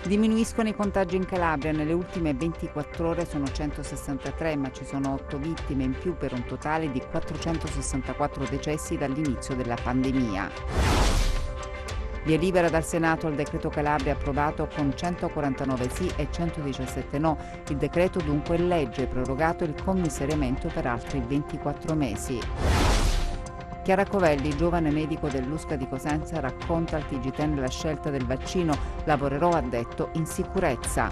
Diminuiscono i contagi in Calabria, nelle ultime 24 ore sono 163, ma ci sono 8 vittime in più per un totale di 464 decessi dall'inizio della pandemia. Via libera dal Senato al decreto Calabria approvato con 149 sì e 117 no. Il decreto dunque è legge, prorogato il commissariamento per altri 24 mesi. Chiara Covelli, giovane medico dell'USCA di Cosenza, racconta al TG10 la scelta del vaccino. Lavorerò, ha detto, in sicurezza.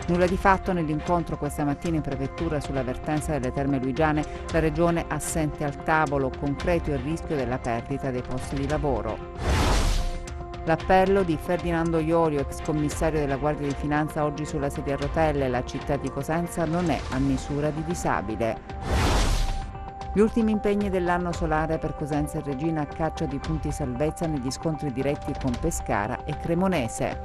Nulla di fatto nell'incontro questa mattina in prefettura sulla vertenza delle Terme Luigiane. La regione assente al tavolo, concreto il rischio della perdita dei posti di lavoro. L'appello di Ferdinando Iorio, ex commissario della Guardia di Finanza, oggi sulla sedia a rotelle. La città di Cosenza non è a misura di disabile. Gli ultimi impegni dell'anno solare per Cosenza e Regina a caccia di punti salvezza negli scontri diretti con Pescara e Cremonese.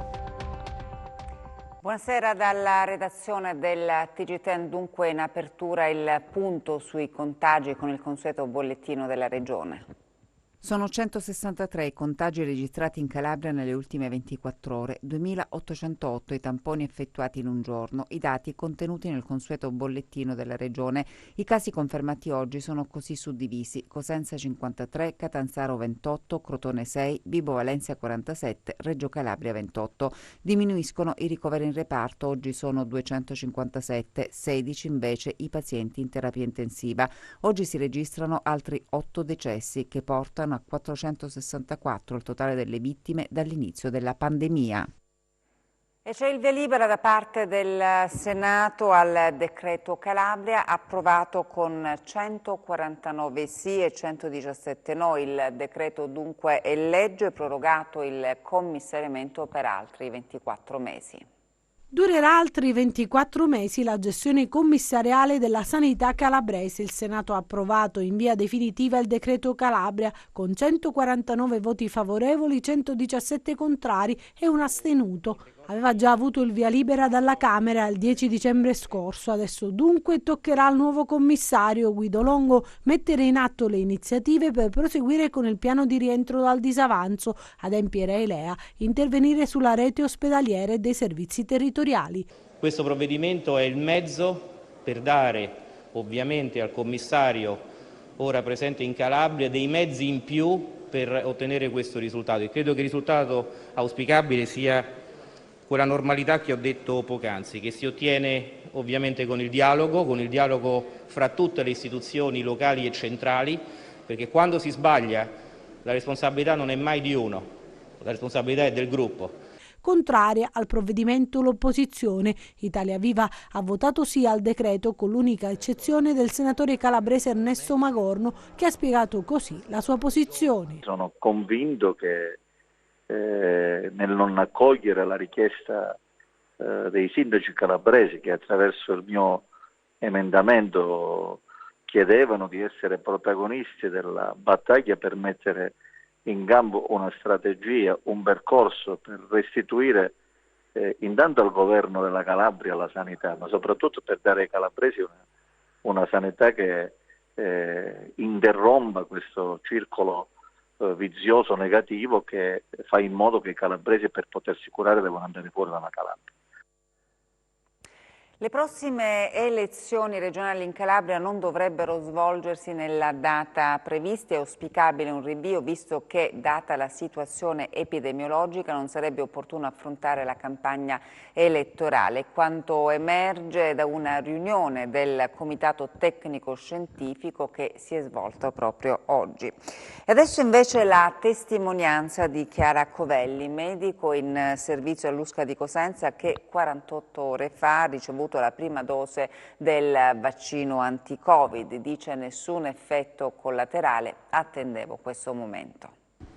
Buonasera dalla redazione del TG10, dunque in apertura il punto sui contagi con il consueto bollettino della regione. Sono 163 i contagi registrati in Calabria nelle ultime 24 ore, 2.808 i tamponi effettuati in un giorno, i dati contenuti nel consueto bollettino della regione. I casi confermati oggi sono così suddivisi: Cosenza 53, Catanzaro 28, Crotone 6, Vibo Valentia 47, Reggio Calabria 28. Diminuiscono i ricoveri in reparto, oggi sono 257, 16 invece i pazienti in terapia intensiva. Oggi si registrano altri 8 decessi che portano a 464 il totale delle vittime dall'inizio della pandemia. E c'è il via libera da parte del Senato al decreto Calabria, approvato con 149 sì e 117 no. Il decreto dunque è legge, prorogato il commissariamento per altri 24 mesi. Durerà altri 24 mesi la gestione commissariale della sanità calabrese. Il Senato ha approvato in via definitiva il decreto Calabria con 149 voti favorevoli, 117 contrari e un astenuto. Aveva già avuto il via libera dalla Camera il 10 dicembre scorso. Adesso dunque toccherà al nuovo commissario Guido Longo mettere in atto le iniziative per proseguire con il piano di rientro dal disavanzo, adempiere ai LEA, intervenire sulla rete ospedaliera e dei servizi territoriali. Questo provvedimento è il mezzo per dare ovviamente al commissario ora presente in Calabria dei mezzi in più per ottenere questo risultato, e credo che il risultato auspicabile sia quella normalità che ho detto poc'anzi, che si ottiene ovviamente con il dialogo fra tutte le istituzioni locali e centrali, perché quando si sbaglia la responsabilità non è mai di uno, la responsabilità è del gruppo. Contraria al provvedimento l'opposizione. Italia Viva ha votato sì al decreto, con l'unica eccezione del senatore calabrese Ernesto Magorno, che ha spiegato così la sua posizione. Sono convinto che nel non accogliere la richiesta dei sindaci calabresi, che attraverso il mio emendamento chiedevano di essere protagonisti della battaglia per mettere in campo una strategia, un percorso per restituire intanto al governo della Calabria la sanità, ma soprattutto per dare ai calabresi una sanità che interrompa questo circolo vizioso negativo che fa in modo che i calabresi, per potersi curare, devono andare fuori dalla Calabria. Le prossime elezioni regionali in Calabria non dovrebbero svolgersi nella data prevista. È auspicabile un rinvio, visto che, data la situazione epidemiologica, non sarebbe opportuno affrontare la campagna elettorale. Quanto emerge da una riunione del Comitato Tecnico Scientifico che si è svolta proprio oggi. E adesso invece la testimonianza di Chiara Covelli, medico in servizio all'USCA di Cosenza, che 48 ore fa ha ricevuto la prima dose del vaccino anti-Covid. Dice: nessun effetto collaterale, attendevo questo momento.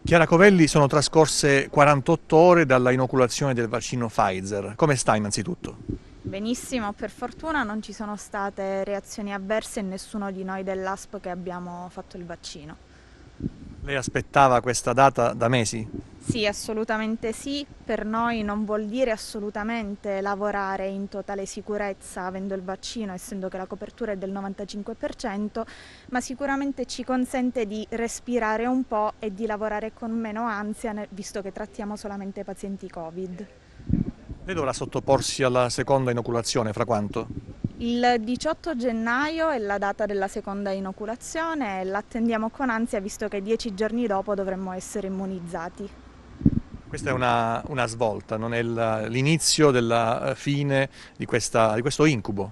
Chiara Covelli, sono trascorse 48 ore dalla inoculazione del vaccino Pfizer. Come sta innanzitutto? Benissimo, per fortuna non ci sono state reazioni avverse in nessuno di noi dell'ASP che abbiamo fatto il vaccino. Lei aspettava questa data da mesi? Sì, assolutamente sì. Per noi non vuol dire assolutamente lavorare in totale sicurezza avendo il vaccino, essendo che la copertura è del 95%, ma sicuramente ci consente di respirare un po' e di lavorare con meno ansia, visto che trattiamo solamente pazienti Covid. Lei dovrà sottoporsi alla seconda inoculazione, fra quanto? Il 18 gennaio è la data della seconda inoculazione e l'attendiamo con ansia visto che 10 giorni dopo dovremmo essere immunizzati. Questa è una svolta, non è l'inizio della fine di questo incubo.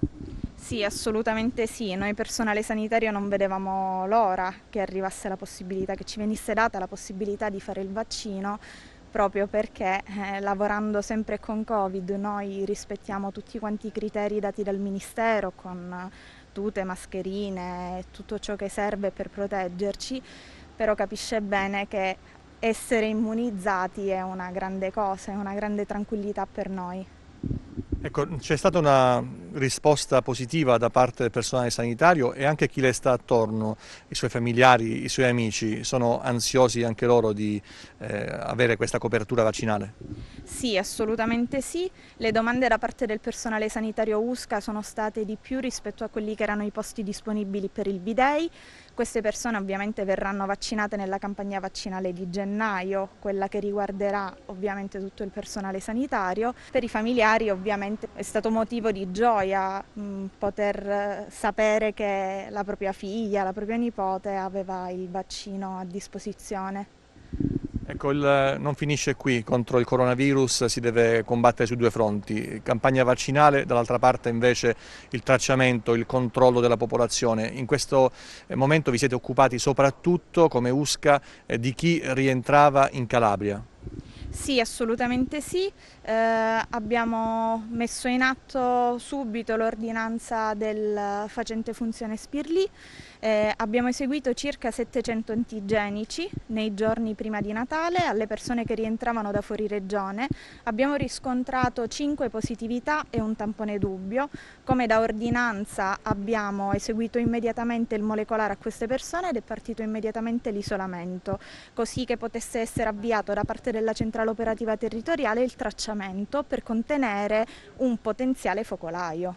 Sì, assolutamente sì. Noi personale sanitario non vedevamo l'ora che arrivasse la possibilità, che ci venisse data la possibilità di fare il vaccino, proprio perché lavorando sempre con Covid noi rispettiamo tutti quanti i criteri dati dal Ministero con tute, mascherine e tutto ciò che serve per proteggerci, però capisce bene che essere immunizzati è una grande cosa, è una grande tranquillità per noi. Ecco, c'è stata una risposta positiva da parte del personale sanitario e anche chi le sta attorno, i suoi familiari, i suoi amici, sono ansiosi anche loro di avere questa copertura vaccinale? Sì, assolutamente sì. Le domande da parte del personale sanitario USCA sono state di più rispetto a quelli che erano i posti disponibili per il B-Day. Queste persone ovviamente verranno vaccinate nella campagna vaccinale di gennaio, quella che riguarderà ovviamente tutto il personale sanitario. Per i familiari ovviamente è stato motivo di gioia poter sapere che la propria figlia, la propria nipote aveva il vaccino a disposizione. Ecco, non finisce qui, contro il coronavirus si deve combattere su due fronti, campagna vaccinale, dall'altra parte invece il tracciamento, il controllo della popolazione. In questo momento vi siete occupati soprattutto come USCA di chi rientrava in Calabria. Sì, assolutamente sì. Abbiamo messo in atto subito l'ordinanza del facente funzione Spirlì. Abbiamo eseguito circa 700 antigenici nei giorni prima di Natale alle persone che rientravano da fuori regione. Abbiamo riscontrato 5 positività e un tampone dubbio. Come da ordinanza abbiamo eseguito immediatamente il molecolare a queste persone ed è partito immediatamente l'isolamento, così che potesse essere avviato da parte della centrale operativa territoriale il tracciamento per contenere un potenziale focolaio.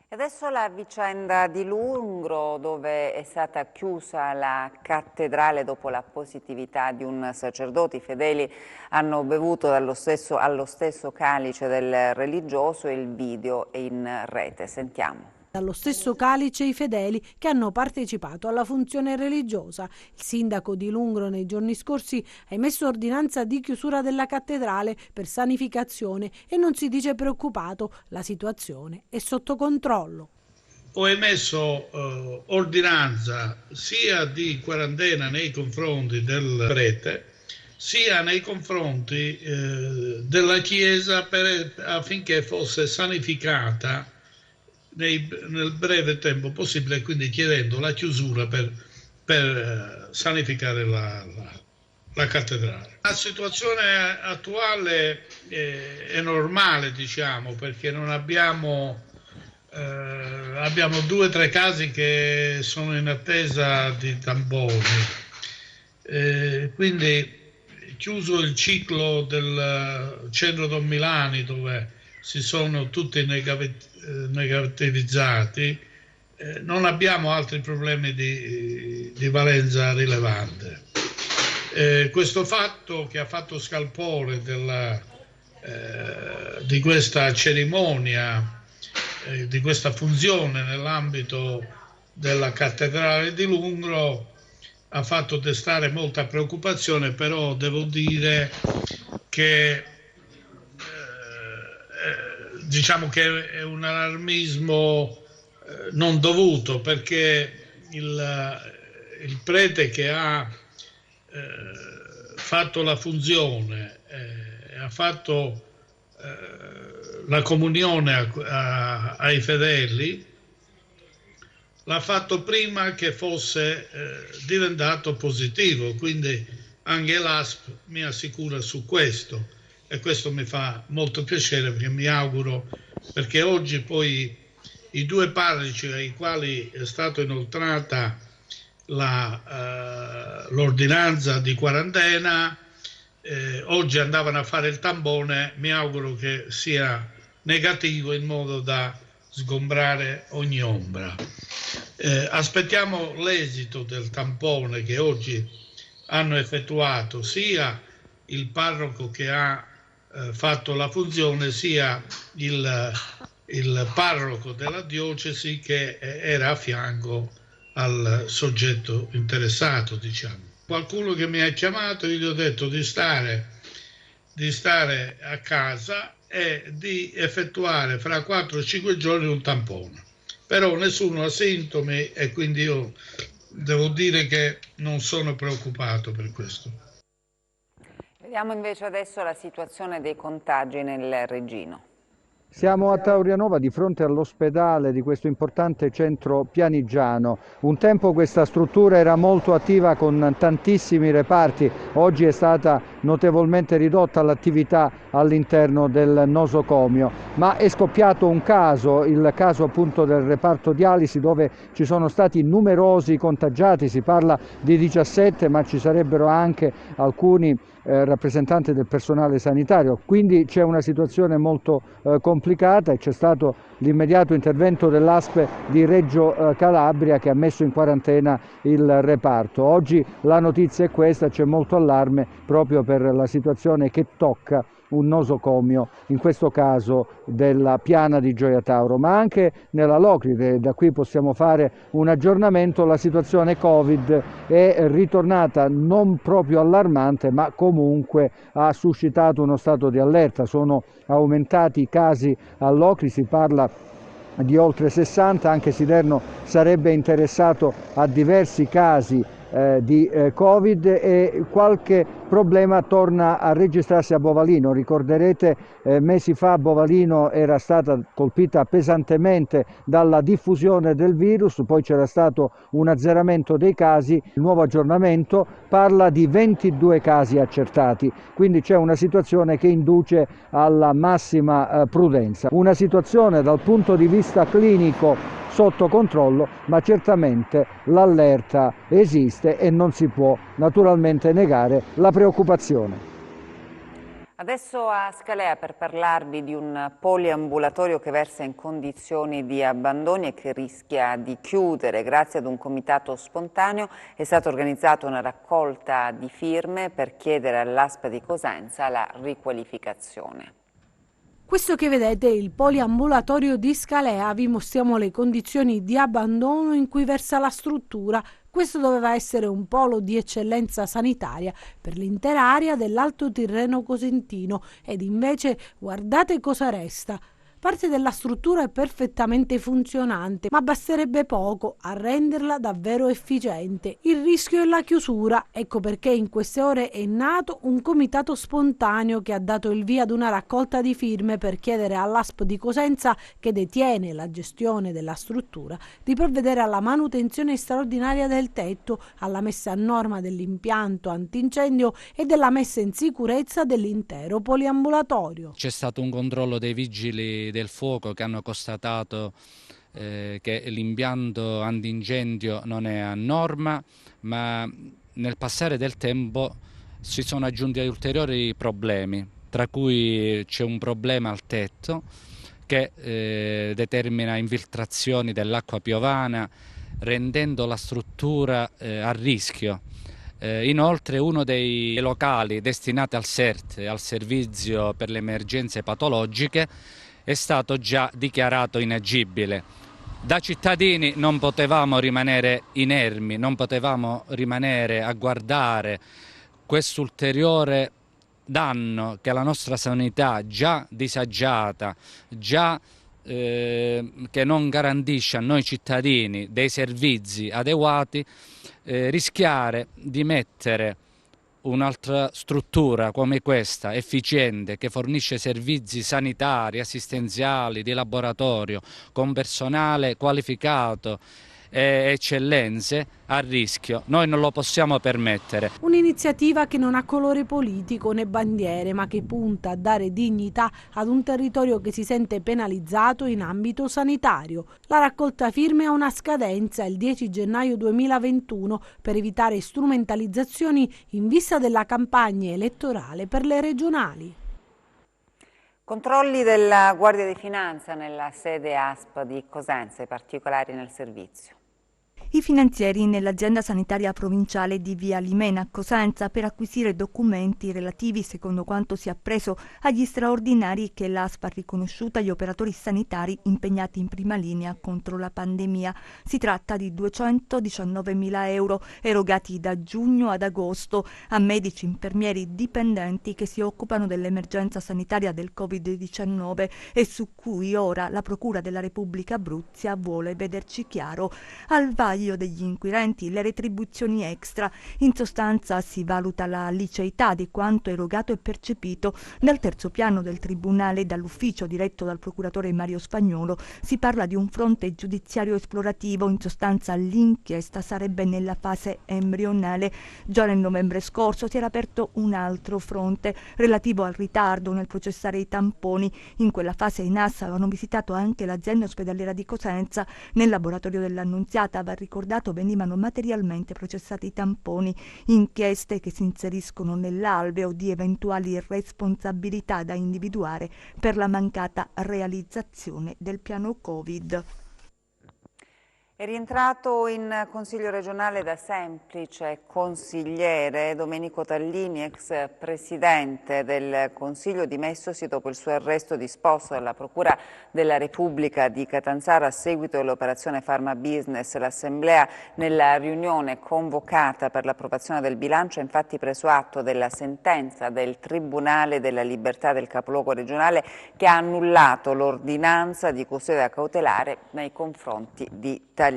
Adesso la vicenda di Lungro, dove è stata chiusa la cattedrale dopo la positività di un sacerdote. I fedeli hanno bevuto allo stesso calice del religioso e il video è in rete. Sentiamo. Dallo stesso calice i fedeli che hanno partecipato alla funzione religiosa. Il sindaco di Lungro nei giorni scorsi ha emesso ordinanza di chiusura della cattedrale per sanificazione e non si dice preoccupato, la situazione è sotto controllo. Ho emesso ordinanza sia di quarantena nei confronti del prete, sia nei confronti della Chiesa affinché fosse sanificata nel breve tempo possibile, quindi chiedendo la chiusura per sanificare la cattedrale. La situazione attuale è normale, diciamo, perché non abbiamo 2 o 3 casi che sono in attesa di tamponi, quindi chiuso il ciclo del centro Don Milani dove si sono tutti negativizzati, non abbiamo altri problemi di valenza rilevante. Questo fatto che ha fatto scalpore di questa cerimonia, di questa funzione nell'ambito della cattedrale di Lungro ha fatto destare molta preoccupazione, però devo dire che diciamo che è un allarmismo non dovuto, perché il prete che ha fatto la funzione, ha fatto la comunione ai fedeli, l'ha fatto prima che fosse diventato positivo, quindi anche l'ASP mi assicura su questo. E questo mi fa molto piacere, perché mi auguro, perché oggi poi i 2 parroci ai quali è stata inoltrata l'ordinanza di quarantena, oggi andavano a fare il tampone, mi auguro che sia negativo in modo da sgombrare ogni ombra. Aspettiamo l'esito del tampone che oggi hanno effettuato sia il parroco che ha fatto la funzione sia il parroco della diocesi che era a fianco al soggetto interessato, diciamo. Qualcuno che mi ha chiamato, io gli ho detto di stare a casa e di effettuare fra 4-5 giorni un tampone. Però nessuno ha sintomi e quindi io devo dire che non sono preoccupato per questo. Vediamo invece adesso la situazione dei contagi nel Regino. Siamo a Taurianova di fronte all'ospedale di questo importante centro pianigiano. Un tempo questa struttura era molto attiva con tantissimi reparti, oggi è stata notevolmente ridotta l'attività all'interno del nosocomio, ma è scoppiato un caso, il caso appunto del reparto dialisi dove ci sono stati numerosi contagiati, si parla di 17 ma ci sarebbero anche alcuni rappresentanti del personale sanitario, quindi c'è una situazione molto complicata e c'è stato l'immediato intervento dell'ASP di Reggio Calabria che ha messo in quarantena il reparto. Oggi la notizia è questa, c'è molto allarme proprio per la situazione che tocca un nosocomio, in questo caso della piana di Gioia Tauro, ma anche nella Locride. Da qui possiamo fare un aggiornamento, la situazione Covid è ritornata non proprio allarmante, ma comunque ha suscitato uno stato di allerta, sono aumentati i casi all'Ocri, si parla di oltre 60, anche Siderno sarebbe interessato a diversi casi di Covid e qualche problema torna a registrarsi a Bovalino. Ricorderete mesi fa Bovalino era stata colpita pesantemente dalla diffusione del virus, poi c'era stato un azzeramento dei casi, il nuovo aggiornamento parla di 22 casi accertati, quindi c'è una situazione che induce alla massima prudenza. Una situazione dal punto di vista clinico sotto controllo, ma certamente l'allerta esiste e non si può naturalmente negare la preoccupazione. Adesso a Scalea per parlarvi di un poliambulatorio che versa in condizioni di abbandono e che rischia di chiudere. Grazie ad un comitato spontaneo è stata organizzata una raccolta di firme per chiedere all'ASP di Cosenza la riqualificazione. Questo che vedete è il poliambulatorio di Scalea, vi mostriamo le condizioni di abbandono in cui versa la struttura. Questo doveva essere un polo di eccellenza sanitaria per l'intera area dell'Alto Tirreno Cosentino ed invece guardate cosa resta. Parte della struttura è perfettamente funzionante, ma basterebbe poco a renderla davvero efficiente. Il rischio è la chiusura, ecco perché in queste ore è nato un comitato spontaneo che ha dato il via ad una raccolta di firme per chiedere all'ASP di Cosenza, che detiene la gestione della struttura, di provvedere alla manutenzione straordinaria del tetto, alla messa a norma dell'impianto antincendio e della messa in sicurezza dell'intero poliambulatorio. C'è stato un controllo dei vigili del fuoco che hanno constatato che l'impianto antincendio non è a norma, ma nel passare del tempo si sono aggiunti ulteriori problemi, tra cui c'è un problema al tetto che determina infiltrazioni dell'acqua piovana, rendendo la struttura a rischio. Inoltre uno dei locali destinati al SERT, al servizio per le emergenze patologiche, è stato già dichiarato inagibile. Da cittadini non potevamo rimanere inermi, non potevamo rimanere a guardare quest'ulteriore danno che la nostra sanità, già disagiata, già che non garantisce a noi cittadini dei servizi adeguati, rischiare di mettere un'altra struttura come questa, efficiente, che fornisce servizi sanitari, assistenziali, di laboratorio, con personale qualificato e eccellenze, a rischio. Noi non lo possiamo permettere. Un'iniziativa che non ha colore politico né bandiere, ma che punta a dare dignità ad un territorio che si sente penalizzato in ambito sanitario. La raccolta firme ha una scadenza, il 10 gennaio 2021, per evitare strumentalizzazioni in vista della campagna elettorale per le regionali. Controlli della Guardia di Finanza nella sede ASP di Cosenza, i particolari nel servizio. i finanzieri nell'azienda sanitaria provinciale di Via Limena a Cosenza per acquisire documenti relativi, secondo quanto si è appreso, agli straordinari che l'ASP ha riconosciuto agli operatori sanitari impegnati in prima linea contro la pandemia. Si tratta di 219.000 euro erogati da giugno ad agosto a medici, infermieri, dipendenti che si occupano dell'emergenza sanitaria del Covid-19 e su cui ora la Procura della Repubblica Abruzia vuole vederci chiaro. Al vaglio degli inquirenti le retribuzioni extra. In sostanza si valuta la liceità di quanto erogato e percepito. Dal terzo piano del Tribunale e dall'ufficio diretto dal procuratore Mario Spagnolo si parla di un fronte giudiziario esplorativo. In sostanza l'inchiesta sarebbe nella fase embrionale. Già nel novembre scorso si era aperto un altro fronte relativo al ritardo nel processare i tamponi. In quella fase i NAS avevano visitato anche l'azienda ospedaliera di Cosenza. Nel laboratorio dell'Annunziata, va ricordato, venivano materialmente processati i tamponi. Inchieste che si inseriscono nell'alveo di eventuali responsabilità da individuare per la mancata realizzazione del piano Covid. È rientrato in Consiglio regionale da semplice consigliere Domenico Tallini, ex presidente del Consiglio, dimessosi dopo il suo arresto disposto dalla Procura della Repubblica di Catanzaro a seguito dell'operazione Pharma Business. L'Assemblea, nella riunione convocata per l'approvazione del bilancio, ha infatti preso atto della sentenza del Tribunale della Libertà del capoluogo regionale che ha annullato l'ordinanza di custodia cautelare nei confronti di Tallini.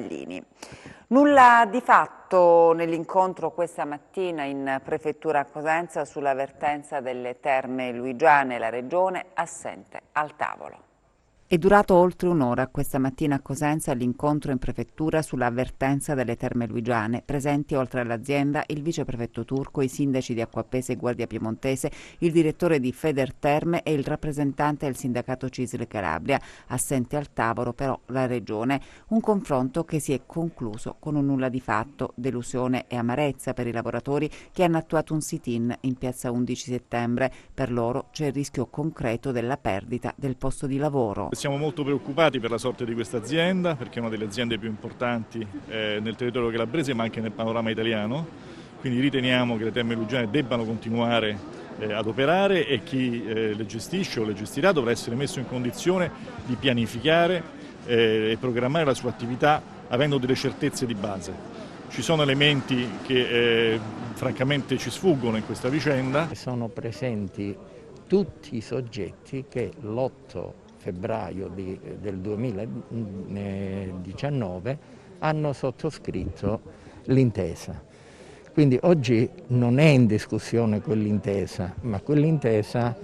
Nulla di fatto nell'incontro questa mattina in prefettura a Cosenza sulla vertenza delle Terme Luigiane, la regione assente al tavolo. È durato oltre un'ora questa mattina a Cosenza l'incontro in prefettura sull'avvertenza delle Terme Luigiane. Presenti oltre all'azienda il viceprefetto Turco, i sindaci di Acquapese e Guardia Piemontese, il direttore di Federterme e il rappresentante del sindacato CISL Calabria. Assente al tavolo però la regione. Un confronto che si è concluso con un nulla di fatto, delusione e amarezza per i lavoratori che hanno attuato un sit-in in piazza 11 settembre. Per loro c'è il rischio concreto della perdita del posto di lavoro. Siamo molto preoccupati per la sorte di questa azienda, perché è una delle aziende più importanti nel territorio calabrese ma anche nel panorama italiano, quindi riteniamo che le Terme Luigiane debbano continuare ad operare e chi le gestisce o le gestirà dovrà essere messo in condizione di pianificare e programmare la sua attività avendo delle certezze di base. Ci sono elementi che francamente ci sfuggono in questa vicenda. Sono presenti tutti i soggetti che l'8 febbraio del 2019 hanno sottoscritto l'intesa. Quindi oggi non è in discussione quell'intesa, ma quell'intesa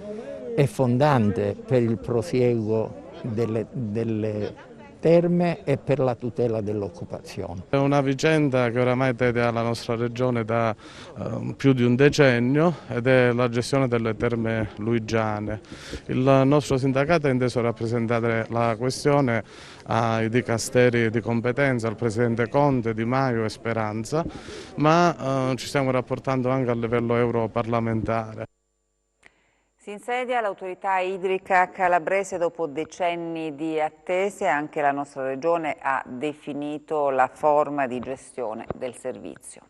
è fondante per il prosieguo delle terme e per la tutela dell'occupazione. È una vicenda che oramai tedia la nostra regione da più di un decennio ed è la gestione delle Terme Luigiane. Il nostro sindacato ha inteso rappresentare la questione ai dicasteri di competenza, al Presidente Conte, Di Maio e Speranza, ma ci stiamo rapportando anche a livello europarlamentare. Si insedia l'autorità idrica calabrese dopo decenni di attese. Anche la nostra regione ha definito la forma di gestione del servizio.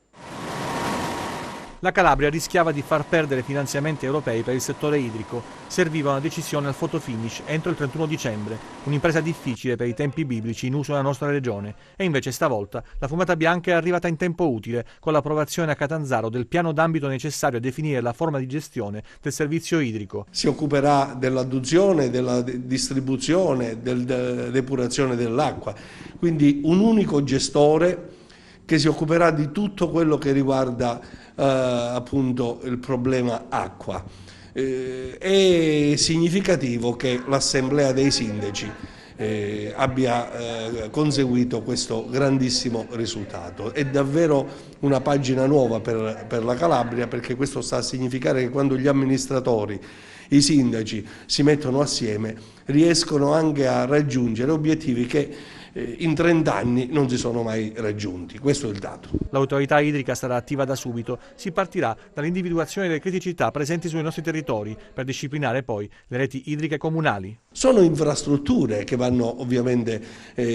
La Calabria rischiava di far perdere finanziamenti europei per il settore idrico. Serviva una decisione al fotofinish entro il 31 dicembre, un'impresa difficile per i tempi biblici in uso nella nostra regione. E invece stavolta la fumata bianca è arrivata in tempo utile, con l'approvazione a Catanzaro del piano d'ambito necessario a definire la forma di gestione del servizio idrico. Si occuperà dell'adduzione, della distribuzione, della depurazione dell'acqua. Quindi un unico gestore che si occuperà di tutto quello che riguarda appunto il problema acqua. È significativo che l'Assemblea dei Sindaci abbia conseguito questo grandissimo risultato. È davvero una pagina nuova per la Calabria, perché questo sta a significare che quando gli amministratori, i sindaci si mettono assieme riescono anche a raggiungere obiettivi che in 30 anni non si sono mai raggiunti. Questo è il dato. L'autorità idrica sarà attiva da subito. Si partirà dall'individuazione delle criticità presenti sui nostri territori per disciplinare poi le reti idriche comunali. Sono infrastrutture che vanno ovviamente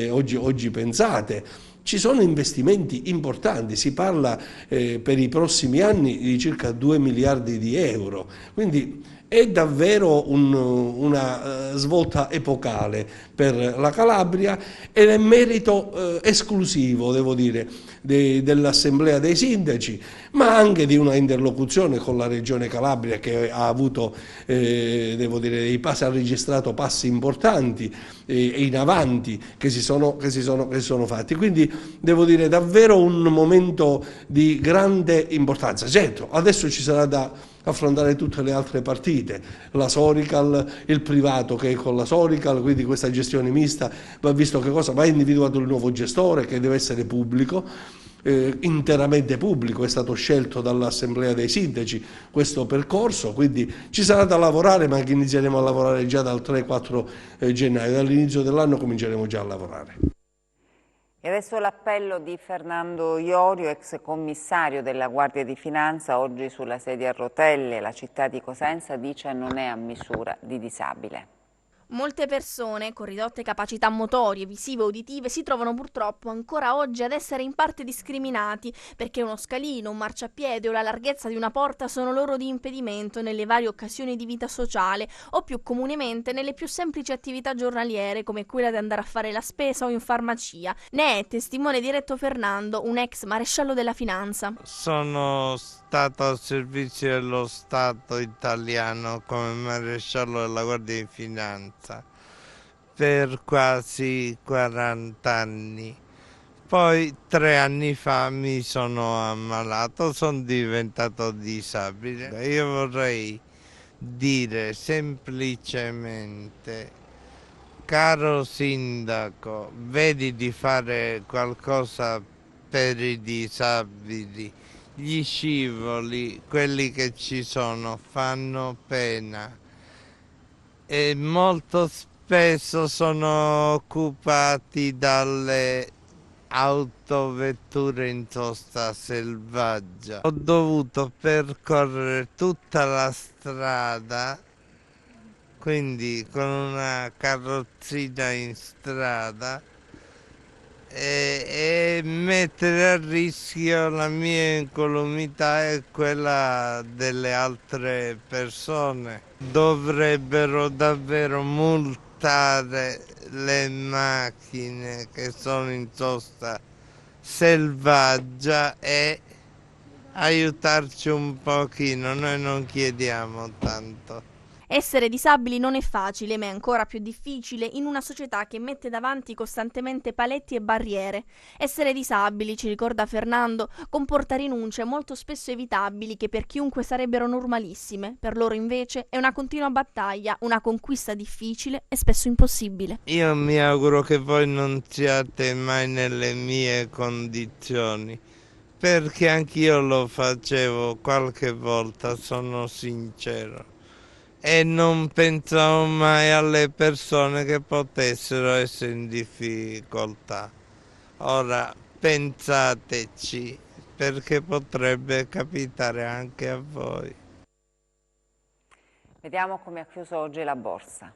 oggi pensate. ci sono investimenti importanti, si parla per i prossimi anni di circa 2 miliardi di euro, quindi è davvero una svolta epocale per la Calabria ed è merito esclusivo, devo dire, dell'Assemblea dei Sindaci, ma anche di una interlocuzione con la Regione Calabria che ha avuto, devo dire, ha registrato passi importanti e in avanti che si sono fatti. Quindi devo dire davvero un momento di grande importanza. Certo, adesso ci sarà da affrontare tutte le altre partite, la Sorical, il privato che è con la Sorical, quindi questa gestione mista va visto che cosa, va individuato il nuovo gestore che deve essere pubblico, interamente pubblico, è stato scelto dall'Assemblea dei Sindaci questo percorso, quindi ci sarà da lavorare, ma che inizieremo a lavorare già dal 3-4 gennaio, dall'inizio dell'anno cominceremo già a lavorare. E adesso l'appello di Fernando Iorio, ex commissario della Guardia di Finanza, oggi sulla sedia a rotelle. La città di Cosenza dice non è a misura di disabile. Molte persone con ridotte capacità motorie, visive e uditive si trovano purtroppo ancora oggi ad essere in parte discriminati perché uno scalino, un marciapiede o la larghezza di una porta sono loro di impedimento nelle varie occasioni di vita sociale o più comunemente nelle più semplici attività giornaliere come quella di andare a fare la spesa o in farmacia. Ne è testimone diretto Fernando, un ex maresciallo della finanza. Sono stato al servizio dello Stato italiano come maresciallo della Guardia di Finanza per quasi 40 anni. Poi 3 anni fa mi sono ammalato, sono diventato disabile. Io vorrei dire semplicemente, caro sindaco, vedi di fare qualcosa per i disabili. Gli scivoli, quelli che ci sono, fanno pena e molto spesso sono occupati dalle autovetture in sosta selvaggia. Ho dovuto percorrere tutta la strada, quindi con una carrozzina in strada, e mettere a rischio la mia incolumità e quella delle altre persone. Dovrebbero davvero multare le macchine che sono in sosta selvaggia e aiutarci un pochino, noi non chiediamo tanto. Essere disabili non è facile, ma è ancora più difficile in una società che mette davanti costantemente paletti e barriere. Essere disabili, ci ricorda Fernando, comporta rinunce molto spesso evitabili che per chiunque sarebbero normalissime. Per loro invece è una continua battaglia, una conquista difficile e spesso impossibile. Io mi auguro che voi non siate mai nelle mie condizioni, perché anch'io lo facevo qualche volta, sono sincero. E non pensavo mai alle persone che potessero essere in difficoltà. Ora pensateci, perché potrebbe capitare anche a voi. Vediamo come ha chiuso oggi la borsa.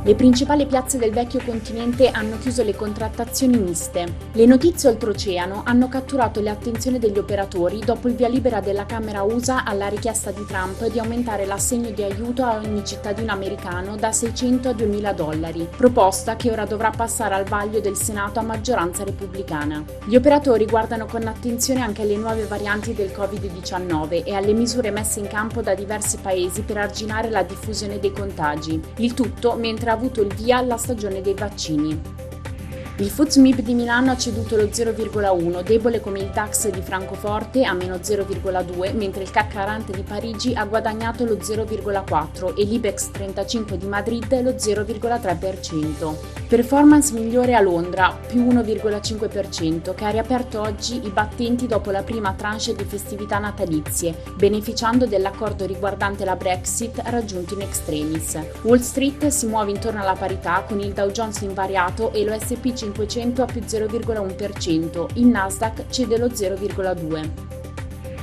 Le principali piazze del vecchio continente hanno chiuso le contrattazioni miste. Le notizie oltreoceano hanno catturato le attenzioni degli operatori dopo il via libera della Camera USA alla richiesta di Trump di aumentare l'assegno di aiuto a ogni cittadino americano da $600 a $2.000, proposta che ora dovrà passare al vaglio del Senato a maggioranza repubblicana. Gli operatori guardano con attenzione anche alle nuove varianti del Covid-19 e alle misure messe in campo da diversi paesi per arginare la diffusione dei contagi. Il tutto mentre ha avuto il via alla stagione dei vaccini. Il FTSE MIB di Milano ha ceduto lo 0,1, debole come il DAX di Francoforte a meno 0,2, mentre il CAC 40 di Parigi ha guadagnato lo 0,4 e l'Ibex 35 di Madrid lo 0,3%. Performance migliore a Londra, più 1,5%, che ha riaperto oggi i battenti dopo la prima tranche di festività natalizie, beneficiando dell'accordo riguardante la Brexit raggiunto in extremis. Wall Street si muove intorno alla parità con il Dow Jones invariato e lo S&P 500 a più 0,1%, il Nasdaq cede lo 0,2%.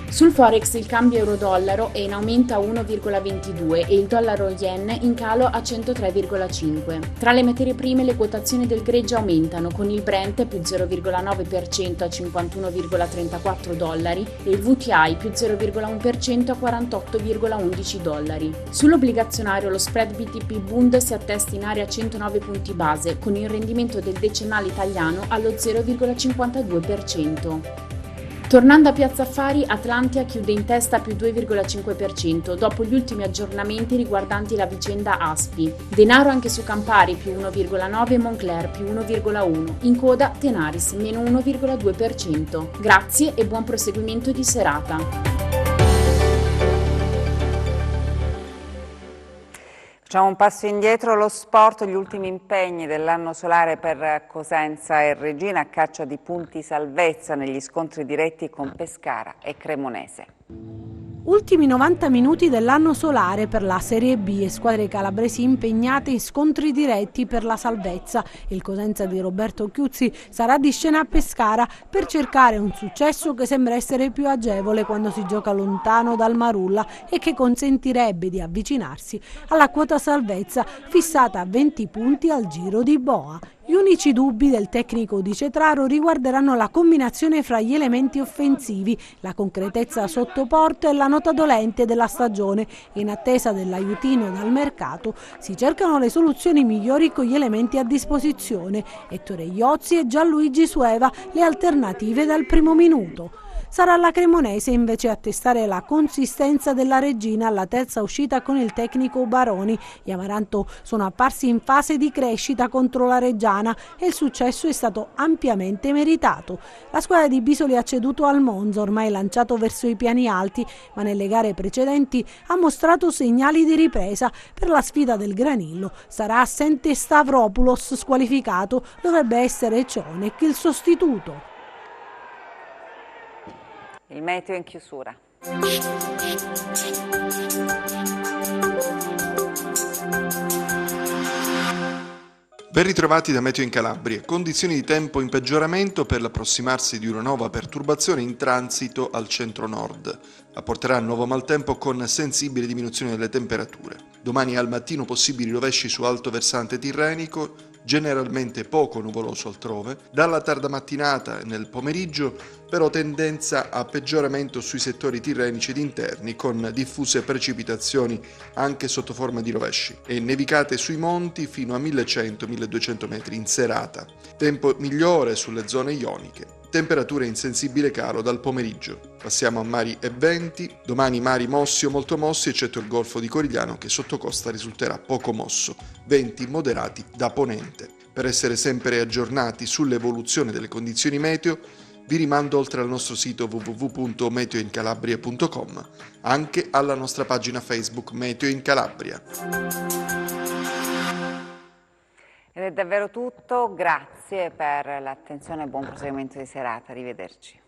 Sul Forex il cambio euro-dollaro è in aumento a 1,22 e il dollaro-yen in calo a 103,5. Tra le materie prime le quotazioni del greggio aumentano, con il Brent più 0,9% a 51,34 dollari e il WTI più 0,1% a 48,11 dollari. Sull'obbligazionario lo spread BTP-Bund si attesta in area 109 punti base, con il rendimento del decennale italiano allo 0,52%. Tornando a Piazza Affari, Atlantia chiude in testa più 2,5% dopo gli ultimi aggiornamenti riguardanti la vicenda Aspi. Denaro anche su Campari più 1,9% e Moncler più 1,1%. In coda Tenaris meno 1,2%. Grazie e buon proseguimento di serata. Facciamo un passo indietro, lo sport, gli ultimi impegni dell'anno solare per Cosenza e Regina a caccia di punti salvezza negli scontri diretti con Pescara e Cremonese. Ultimi 90 minuti dell'anno solare per la Serie B e squadre calabresi impegnate in scontri diretti per la salvezza. Il Cosenza di Roberto Chiuzzi sarà di scena a Pescara per cercare un successo che sembra essere più agevole quando si gioca lontano dal Marulla e che consentirebbe di avvicinarsi alla quota salvezza fissata a 20 punti al Giro di Boa. Gli unici dubbi del tecnico di Cetraro riguarderanno la combinazione fra gli elementi offensivi, la concretezza sotto porta e la nota dolente della stagione. In attesa dell'aiutino dal mercato si cercano le soluzioni migliori con gli elementi a disposizione. Ettore Iozzi e Gianluigi Sueva le alternative dal primo minuto. Sarà la Cremonese invece a testare la consistenza della Regina alla terza uscita con il tecnico Baroni. Gli Amaranto sono apparsi in fase di crescita contro la Reggiana e il successo è stato ampiamente meritato. La squadra di Bisoli ha ceduto al Monza, ormai lanciato verso i piani alti, ma nelle gare precedenti ha mostrato segnali di ripresa. Per la sfida del Granillo sarà assente Stavropoulos squalificato, dovrebbe essere Cionek il sostituto. Il meteo in chiusura. Ben ritrovati da Meteo in Calabria. Condizioni di tempo in peggioramento per l'approssimarsi di una nuova perturbazione in transito al centro-nord. Apporterà nuovo maltempo con sensibile diminuzione delle temperature. Domani al mattino possibili rovesci su alto versante tirrenico, generalmente poco nuvoloso altrove. Dalla tarda mattinata e nel pomeriggio però tendenza a peggioramento sui settori tirrenici ed interni con diffuse precipitazioni anche sotto forma di rovesci e nevicate sui monti fino a 1100-1200 metri in serata. Tempo migliore sulle zone ioniche. Temperature in sensibile calo dal pomeriggio. Passiamo a mari e venti. Domani mari mossi o molto mossi, eccetto il golfo di Corigliano che sotto costa risulterà poco mosso. Venti moderati da ponente. Per essere sempre aggiornati sull'evoluzione delle condizioni meteo, vi rimando oltre al nostro sito www.meteoincalabria.com anche alla nostra pagina Facebook Meteo in Calabria. Ed è davvero tutto, grazie per l'attenzione e buon proseguimento di serata, arrivederci.